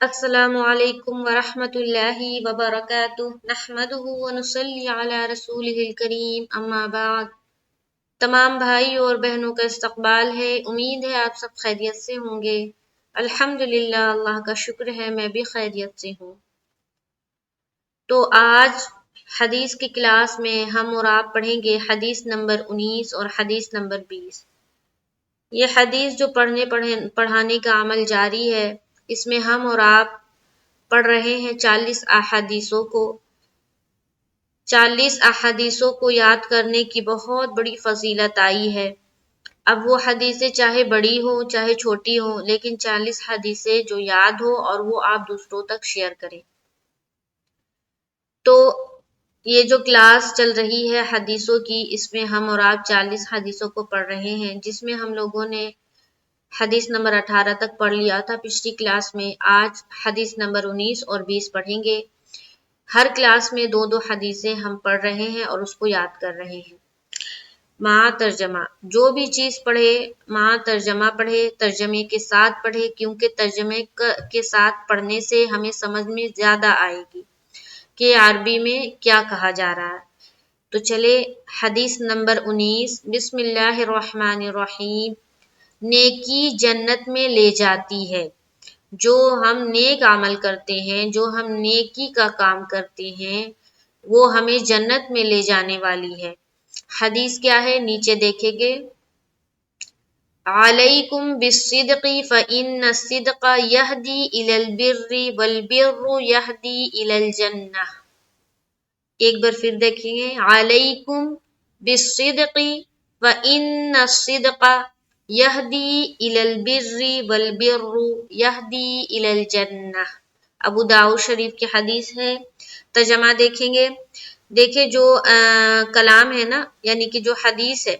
السلام علیکم ورحمۃ اللہ وبرکاتہ نحمدہ ونصلی علی رسولہ الکریم اما بعد۔ تمام بھائی اور بہنوں کا استقبال ہے، امید ہے آپ سب خیریت سے ہوں گے۔ الحمدللہ، اللہ کا شکر ہے میں بھی خیریت سے ہوں۔ تو آج حدیث کی کلاس میں ہم اور آپ پڑھیں گے حدیث نمبر 19 اور حدیث نمبر 20۔ یہ حدیث جو پڑھانے کا عمل جاری ہے، اس میں ہم اور آپ پڑھ رہے ہیں 40 احادیثوں کو۔ 40 احادیثوں کو یاد کرنے کی بہت بڑی فضیلت آئی ہے۔ اب وہ حدیثیں چاہے بڑی ہو چاہے چھوٹی ہو، لیکن 40 حدیثیں جو یاد ہو اور وہ آپ دوسروں تک شیئر کریں۔ تو یہ جو کلاس چل رہی ہے حدیثوں کی، اس میں ہم اور آپ 40 حدیثوں کو پڑھ رہے ہیں، جس میں ہم لوگوں نے حدیث نمبر 18 تک پڑھ لیا تھا پچھلی کلاس میں۔ آج حدیث نمبر 19 اور 20 پڑھیں گے۔ ہر کلاس میں 2 حدیثیں ہم پڑھ رہے ہیں اور اس کو یاد کر رہے ہیں۔ مع ترجمہ، جو بھی چیز پڑھے مع ترجمہ پڑھے، ترجمے کے ساتھ پڑھے، کیونکہ ترجمے کے ساتھ پڑھنے سے ہمیں سمجھ میں زیادہ آئے گی کہ عربی میں کیا کہا جا رہا ہے۔ تو چلے حدیث نمبر 19، بسم اللہ الرحمن الرحیم۔ نیکی جنت میں لے جاتی ہے۔ جو ہم نیک عمل کرتے ہیں، جو ہم نیکی کا کام کرتے ہیں، وہ ہمیں جنت میں لے جانے والی ہے۔ حدیث کیا ہے نیچے دیکھیں گے۔ علیکم بالصدق فإن الصدق یہدی الی البر والبر یہدی الی الجنہ۔ ایک بار پھر دیکھیں گے، علیکم بالصدق فإن الصدق یہدی الی البر والبر یہدی الی الجنہ۔ ابو داؤد شریف کی حدیث ہے۔ ترجمہ دیکھیں گے۔ دیکھیں جو کلام ہے نا، یعنی کہ جو حدیث ہے،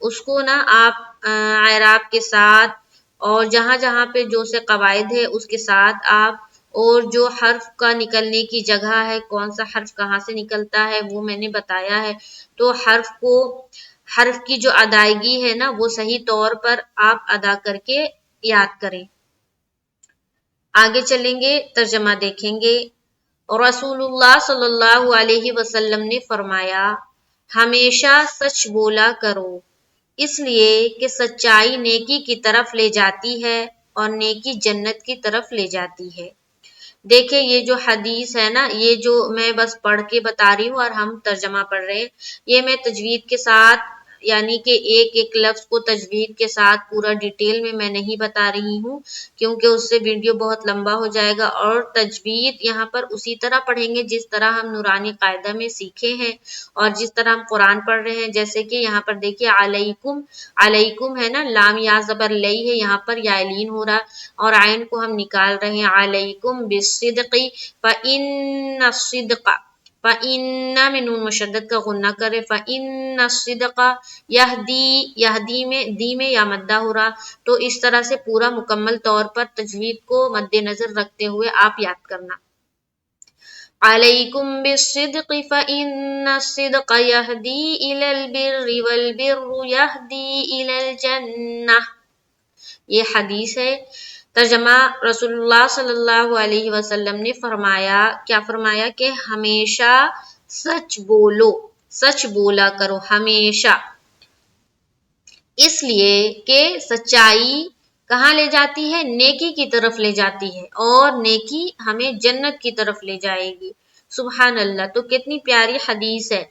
اس کو نا آپ اعراب کے ساتھ اور جہاں جہاں پہ جو سے قواعد ہے اس کے ساتھ آپ، اور جو حرف کا نکلنے کی جگہ ہے، کون سا حرف کہاں سے نکلتا ہے وہ میں نے بتایا ہے۔ تو حرف کی جو ادائیگی ہے نا، وہ صحیح طور پر آپ ادا کر کے یاد کریں۔ آگے چلیں گے، ترجمہ دیکھیں گے۔ رسول اللہ صلی اللہ علیہ وسلم نے فرمایا، ہمیشہ سچ بولا کرو، اس لیے کہ سچائی نیکی کی طرف لے جاتی ہے اور نیکی جنت کی طرف لے جاتی ہے۔ دیکھیں یہ جو حدیث ہے نا، یہ جو میں بس پڑھ کے بتا رہی ہوں اور ہم ترجمہ پڑھ رہے ہیں، یہ میں تجوید کے ساتھ، یعنی کہ ایک ایک لفظ کو تجوید کے ساتھ پورا ڈیٹیل میں نہیں بتا رہی ہوں، کیونکہ اس سے ویڈیو بہت لمبا ہو جائے گا۔ اور تجوید یہاں پر اسی طرح پڑھیں گے جس طرح ہم نورانی قاعدہ میں سیکھے ہیں اور جس طرح ہم قرآن پڑھ رہے ہیں۔ جیسے کہ یہاں پر دیکھیے علیکم، علیکم ہے نا، لام یا زبر لئی ہے، یہاں پر یا لین ہو رہا اور عین کو ہم نکال رہے ہیں۔ علیکم بالصدق فإن الصدق، فإن میں نون مشدد کا غنہ کرے، فإن الصدق یہدی میں دی میں یا مدہ ہو رہا، تو اس طرح سے پورا مکمل طور پر تجوید کو مد نظر رکھتے ہوئے آپ یاد کرنا۔ علیکم بالصدق فإن الصدق یہدی الی البر والبر یہدی الی الجنہ۔ یہ حدیث ہے۔ ترجمہ، رسول اللہ صلی اللہ علیہ وسلم نے فرمایا، کیا فرمایا کہ ہمیشہ سچ بولو، سچ بولا کرو ہمیشہ، اس لیے کہ سچائی کہاں لے جاتی ہے؟ نیکی کی طرف لے جاتی ہے، اور نیکی ہمیں جنت کی طرف لے جائے گی۔ سبحان اللہ، تو کتنی پیاری حدیث ہے۔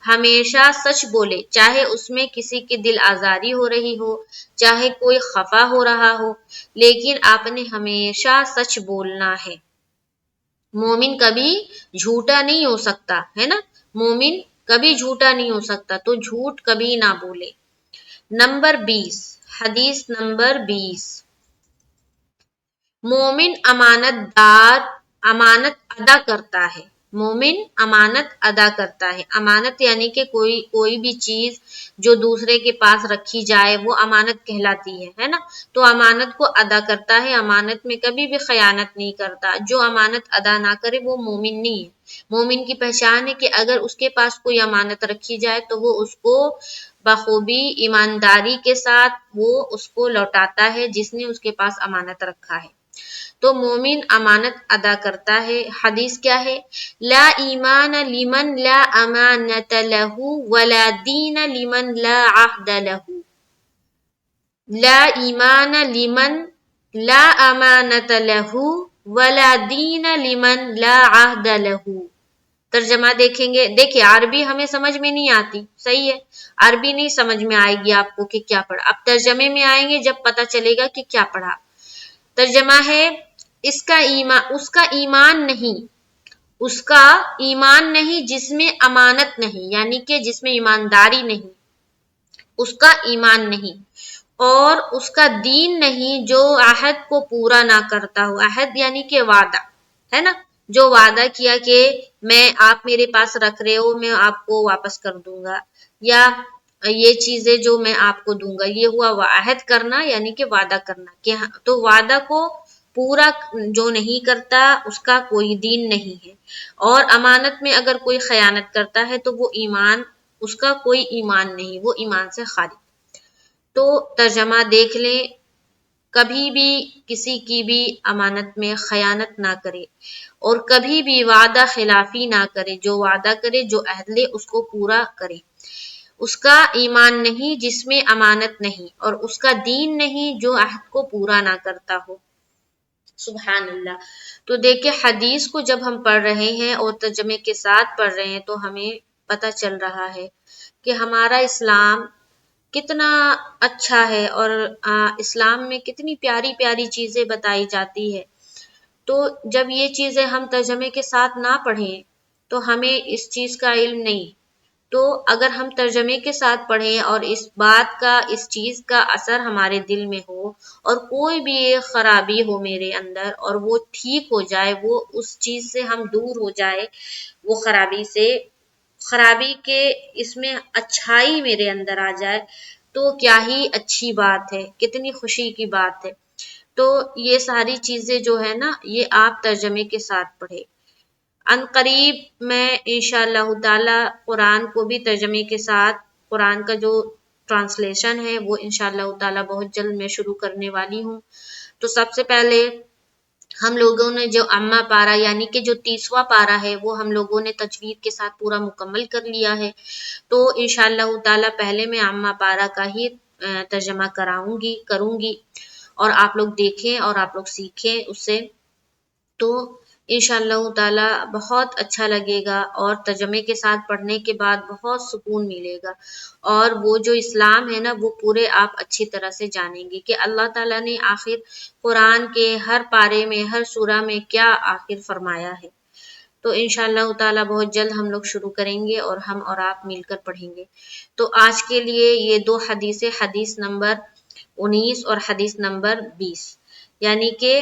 ہمیشہ سچ بولے، چاہے اس میں کسی کی دل آزاری ہو رہی ہو، چاہے کوئی خفا ہو رہا ہو، لیکن آپ نے ہمیشہ سچ بولنا ہے۔ مومن کبھی جھوٹا نہیں ہو سکتا ہے نا، مومن کبھی جھوٹا نہیں ہو سکتا، تو جھوٹ کبھی نہ بولے۔ نمبر 20، حدیث نمبر 20۔ مومن امانت دار امانت ادا کرتا ہے، مومن امانت ادا کرتا ہے۔ امانت یعنی کہ کوئی بھی چیز جو دوسرے کے پاس رکھی جائے وہ امانت کہلاتی ہے نا، تو امانت کو ادا کرتا ہے، امانت میں کبھی بھی خیانت نہیں کرتا۔ جو امانت ادا نہ کرے وہ مومن نہیں ہے۔ مومن کی پہچان ہے کہ اگر اس کے پاس کوئی امانت رکھی جائے تو وہ اس کو بخوبی ایمانداری کے ساتھ وہ اس کو لوٹاتا ہے جس نے اس کے پاس امانت رکھا ہے۔ تو مومن امانت ادا کرتا ہے۔ حدیث کیا ہے؟ لا ایمان لمن لا امانت لہ ولا دین لمن لا عہد لہ۔ لا ایمان لمن لا امانت لہ ولا دین لمن لا عہد لہ۔ ترجمہ دیکھیں گے، دیکھیں عربی ہمیں سمجھ میں نہیں آتی، صحیح ہے، عربی نہیں سمجھ میں آئے گی آپ کو کہ کیا پڑھا، اب ترجمے میں آئیں گے جب پتہ چلے گا کہ کیا پڑھا۔ ترجمہ ہے اس کا ایمان نہیں، اس کا ایمان نہیں جس میں امانت نہیں، یعنی کہ جس میں ایمانداری نہیں، اس کا ایمان نہیں، اور اس کا دین نہیں جو عہد کو پورا نہ کرتا ہو۔ عہد یعنی کہ وعدہ ہے نا، جو وعدہ کیا کہ میں آپ میرے پاس رکھ رہے ہو میں آپ کو واپس کر دوں گا، یا یہ چیزیں جو میں آپ کو دوں گا، یہ ہوا عہد کرنا یعنی کہ وعدہ کرنا، کہ تو وعدہ کو پورا جو نہیں کرتا اس کا کوئی دین نہیں ہے، اور امانت میں اگر کوئی خیانت کرتا ہے تو وہ ایمان، اس کا کوئی ایمان نہیں، وہ ایمان سے خالی۔ تو ترجمہ دیکھ لیں، کبھی بھی کسی کی بھی امانت میں خیانت نہ کرے، اور کبھی بھی وعدہ خلافی نہ کرے، جو وعدہ کرے جو عہد لے اس کو پورا کرے۔ اس کا ایمان نہیں جس میں امانت نہیں، اور اس کا دین نہیں جو عہد کو پورا نہ کرتا ہو۔ سبحان اللہ۔ تو دیکھیں حدیث کو جب ہم پڑھ رہے ہیں اور ترجمے کے ساتھ پڑھ رہے ہیں تو ہمیں پتہ چل رہا ہے کہ ہمارا اسلام کتنا اچھا ہے، اور اسلام میں کتنی پیاری پیاری چیزیں بتائی جاتی ہے۔ تو جب یہ چیزیں ہم ترجمے کے ساتھ نہ پڑھیں تو ہمیں اس چیز کا علم نہیں، تو اگر ہم ترجمے کے ساتھ پڑھیں اور اس بات کا، اس چیز کا اثر ہمارے دل میں ہو، اور کوئی بھی خرابی ہو میرے اندر اور وہ ٹھیک ہو جائے، وہ اس چیز سے ہم دور ہو جائے، وہ خرابی سے، خرابی کے اس میں اچھائی میرے اندر آ جائے، تو کیا ہی اچھی بات ہے، کتنی خوشی کی بات ہے۔ تو یہ ساری چیزیں جو ہے نا، یہ آپ ترجمے کے ساتھ پڑھیں۔ ان قریب میں انشاءاللہ تعالی قرآن کو بھی ترجمے کے ساتھ، قرآن کا جو ٹرانسلیشن ہے وہ انشاءاللہ تعالی بہت جلد میں شروع کرنے والی ہوں۔ تو سب سے پہلے ہم لوگوں نے جو اما پارا یعنی کہ جو 30واں پارا ہے وہ ہم لوگوں نے تجوید کے ساتھ پورا مکمل کر لیا ہے، تو انشاءاللہ تعالی پہلے میں اما پارا کا ہی ترجمہ کروں گی، اور آپ لوگ دیکھیں اور آپ لوگ سیکھیں اس سے، تو انشاءاللہ تعالی بہت اچھا لگے گا، اور ترجمے کے ساتھ پڑھنے کے بعد بہت سکون ملے گا، اور وہ جو اسلام ہے نا وہ پورے آپ اچھی طرح سے جانیں گے کہ اللہ تعالیٰ نے آخر قرآن کے ہر پارے میں، ہر سورہ میں کیا آخر فرمایا ہے۔ تو انشاءاللہ تعالی بہت جلد ہم لوگ شروع کریں گے، اور ہم اور آپ مل کر پڑھیں گے۔ تو آج کے لیے یہ 2 حدیثیں، حدیث نمبر 19 اور حدیث نمبر 20، یعنی کہ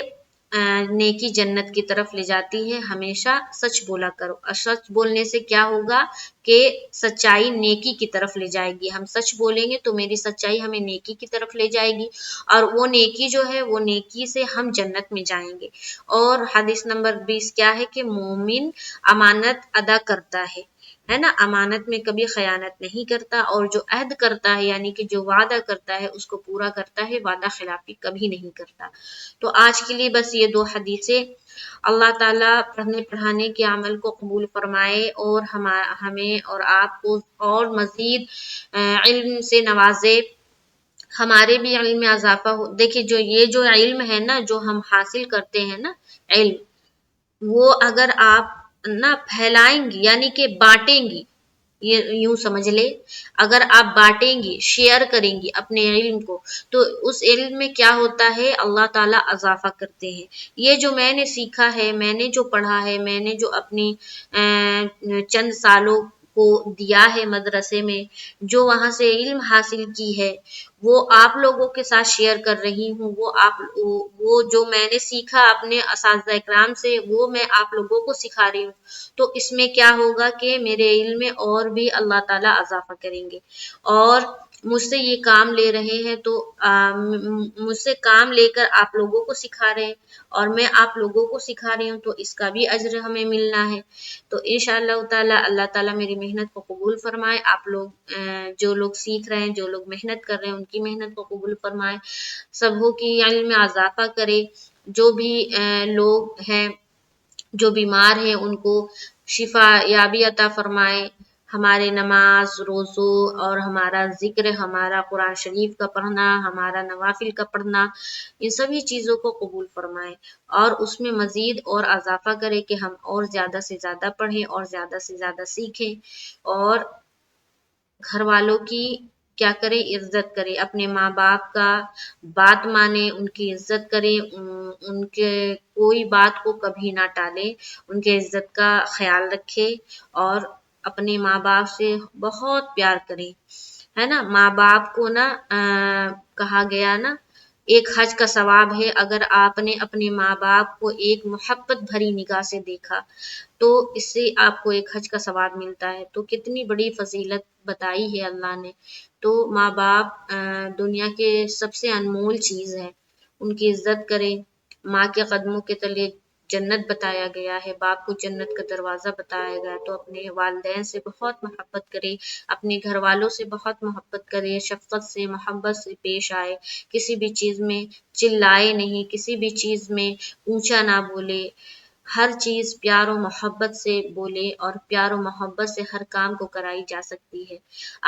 نیکی جنت کی طرف لے جاتی ہے، ہمیشہ سچ بولا کرو، اور سچ بولنے سے کیا ہوگا کہ سچائی نیکی کی طرف لے جائے گی، ہم سچ بولیں گے تو میری سچائی ہمیں نیکی کی طرف لے جائے گی، اور وہ نیکی جو ہے وہ نیکی سے ہم جنت میں جائیں گے۔ اور حدیث نمبر 20 کیا ہے کہ مومن امانت ادا کرتا ہے نا، امانت میں کبھی خیانت نہیں کرتا، اور جو عہد کرتا ہے یعنی کہ جو وعدہ کرتا ہے اس کو پورا کرتا ہے، وعدہ خلافی کبھی نہیں کرتا۔ تو آج کے لیے بس یہ 2 حدیثیں، اللہ تعالیٰ پڑھنے پڑھانے کے عمل کو قبول فرمائے، اور ہمیں اور آپ کو اور مزید علم سے نوازے، ہمارے بھی علم میں اضافہ ہو۔ دیکھیں یہ جو علم ہے نا، جو ہم حاصل کرتے ہیں نا علم، وہ اگر آپ نا پھیلائیں گی یعنی کہ بانٹیں گی، یہ یوں سمجھ لے، اگر آپ بانٹیں گی، شیئر کریں گی اپنے علم کو، تو اس علم میں کیا ہوتا ہے، اللہ تعالیٰ اضافہ کرتے ہیں۔ یہ جو میں نے سیکھا ہے، میں نے جو پڑھا ہے، میں نے جو اپنی چند سالوں کو دیا ہے مدرسے میں، جو وہاں سے علم حاصل کی ہے، وہ آپ لوگوں کے ساتھ شیئر کر رہی ہوں، وہ جو میں نے سیکھا اپنے اساتذہ اکرام سے، وہ میں آپ لوگوں کو سکھا رہی ہوں۔ تو اس میں کیا ہوگا کہ میرے علم میں اور بھی اللہ تعالیٰ اضافہ کریں گے، اور مجھ سے یہ کام لے رہے ہیں، تو مجھ سے کام لے کر آپ لوگوں کو سکھا رہے ہیں، اور میں آپ لوگوں کو سکھا رہی ہوں، تو اس کا بھی اجر ہمیں ملنا ہے۔ تو انشاءاللہ تعالیٰ اللہ تعالیٰ میری محنت کو قبول فرمائے، آپ لوگ جو لوگ سیکھ رہے ہیں، جو لوگ محنت کر رہے ہیں، ان کی محنت کو قبول فرمائے، سبوں کی علم میں اضافہ کرے، جو بھی لوگ ہیں جو بیمار ہیں ان کو شفا یابی عطا فرمائے، ہمارے نماز روزوں اور ہمارا ذکر، ہمارا قرآن شریف کا پڑھنا، ہمارا نوافل کا پڑھنا، ان سبھی چیزوں کو قبول فرمائے اور اس میں مزید اور اضافہ کرے کہ ہم اور زیادہ سے زیادہ پڑھیں اور زیادہ سے زیادہ سیکھیں، اور گھر والوں کی کیا کرے، عزت کرے، اپنے ماں باپ کا بات مانے، ان کی عزت کرے، ان کے کوئی بات کو کبھی نہ ٹالے، ان کے عزت کا خیال رکھے اور اپنے ماں باپ سے بہت پیار کرے، ہے نا۔ ماں باپ کو نا کہا گیا نا ایک حج کا ثواب ہے، اگر آپ نے اپنے ماں باپ کو ایک محبت بھری نگاہ سے دیکھا تو اس سے آپ کو ایک حج کا ثواب ملتا ہے، تو کتنی بڑی فضیلت بتائی ہے اللہ نے۔ تو ماں باپ دنیا کے سب سے انمول چیز ہے، ان کی عزت کرے، ماں کے قدموں کے تلے جنت بتایا گیا ہے، باپ کو جنت کا دروازہ بتایا گیا، تو اپنے والدین سے بہت محبت کرے، اپنے گھر والوں سے بہت محبت کرے، شفقت سے محبت سے پیش آئے، کسی بھی چیز میں چلائے نہیں، کسی بھی چیز میں اونچا نہ بولے، ہر چیز پیار و محبت سے بولے، اور پیار و محبت سے ہر کام کو کرائی جا سکتی ہے۔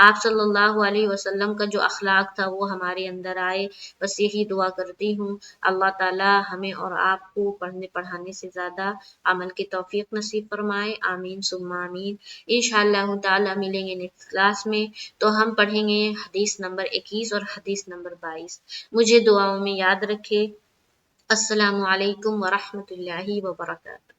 آپ صلی اللہ علیہ وسلم کا جو اخلاق تھا وہ ہمارے اندر آئے، بس یہی دعا کرتی ہوں۔ اللہ تعالی ہمیں اور آپ کو پڑھنے پڑھانے سے زیادہ عمل کی توفیق نصیب فرمائے، آمین ثم آمین۔ انشاءاللہ تعالی ملیں گے نیکسٹ کلاس میں، تو ہم پڑھیں گے حدیث نمبر 21 اور حدیث نمبر 22۔ مجھے دعاؤں میں یاد رکھے۔ السلام علیکم ورحمۃ اللہ وبرکاتہ۔